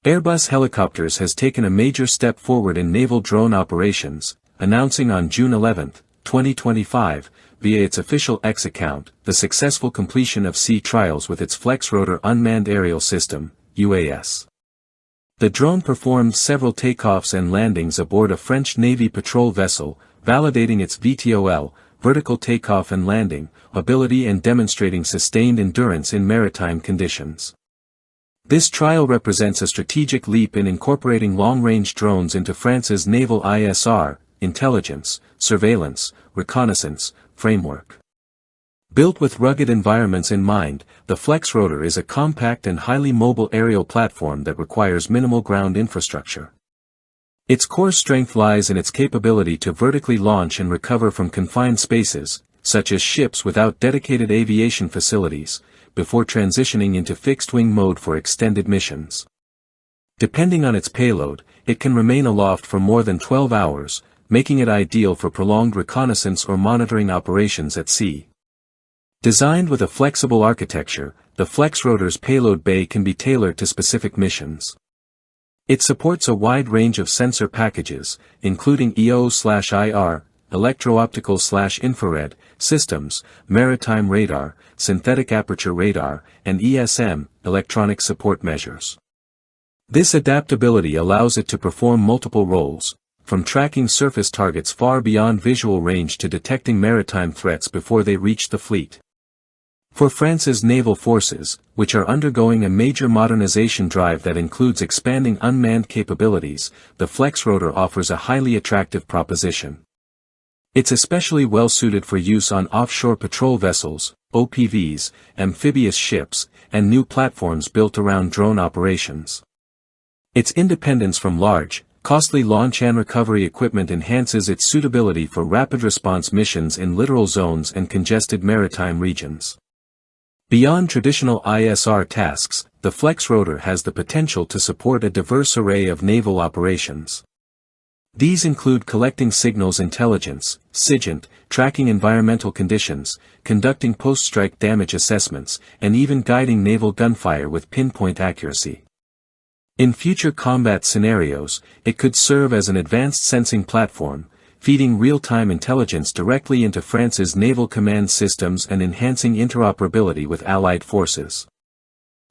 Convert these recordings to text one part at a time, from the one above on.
Airbus Helicopters has taken a major step forward in naval drone operations, announcing on June 11, 2025, via its official X account, the successful completion of sea trials with its Flexrotor unmanned aerial system, UAS. The drone performed several takeoffs and landings aboard a French Navy patrol vessel, validating its VTOL, vertical takeoff and landing, ability and demonstrating sustained endurance in maritime conditions. This trial represents a strategic leap in incorporating long-range drones into France's naval ISR, intelligence, surveillance, reconnaissance, framework. Built with rugged environments in mind, the Flexrotor is a compact and highly mobile aerial platform that requires minimal ground infrastructure. Its core strength lies in its capability to vertically launch and recover from confined spaces, such as ships without dedicated aviation facilities, before transitioning into fixed-wing mode for extended missions. Depending on its payload, it can remain aloft for more than 12 hours, making it ideal for prolonged reconnaissance or monitoring operations at sea. Designed with a flexible architecture, the Flexrotor's payload bay can be tailored to specific missions. It supports a wide range of sensor packages, including EO/IR, electro-optical/infrared, systems, maritime radar, synthetic aperture radar, and ESM, electronic support measures. This adaptability allows it to perform multiple roles, from tracking surface targets far beyond visual range to detecting maritime threats before they reach the fleet. For France's naval forces, which are undergoing a major modernization drive that includes expanding unmanned capabilities, the Flexrotor offers a highly attractive proposition. It's especially well suited for use on offshore patrol vessels, OPVs, amphibious ships, and new platforms built around drone operations. Its independence from large, costly launch and recovery equipment enhances its suitability for rapid response missions in littoral zones and congested maritime regions. Beyond traditional ISR tasks, the Flexrotor has the potential to support a diverse array of naval operations. These include collecting signals intelligence, SIGINT, tracking environmental conditions, conducting post-strike damage assessments, and even guiding naval gunfire with pinpoint accuracy. In future combat scenarios, it could serve as an advanced sensing platform, feeding real-time intelligence directly into France's naval command systems and enhancing interoperability with allied forces.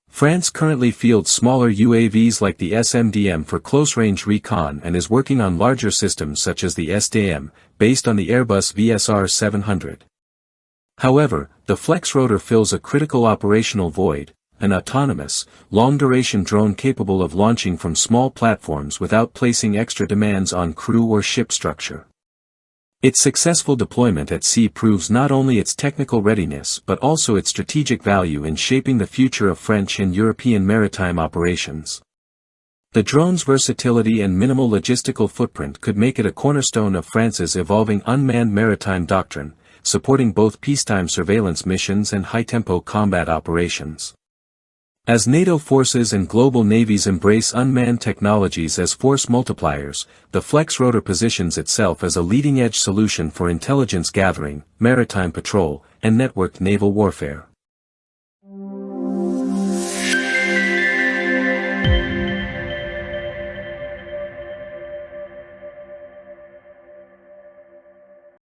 France currently fields smaller UAVs like the SMDM for close-range recon and is working on larger systems such as the SDM, based on the Airbus VSR 700. However, the Flexrotor fills a critical operational void, an autonomous, long-duration drone capable of launching from small platforms without placing extra demands on crew or ship structure. Its successful deployment at sea proves not only its technical readiness but also its strategic value in shaping the future of French and European maritime operations. The drone's versatility and minimal logistical footprint could make it a cornerstone of France's evolving unmanned maritime doctrine, supporting both peacetime surveillance missions and high-tempo combat operations. As NATO forces and global navies embrace unmanned technologies as force multipliers, the Flexrotor positions itself as a leading-edge solution for intelligence gathering, maritime patrol, and networked naval warfare.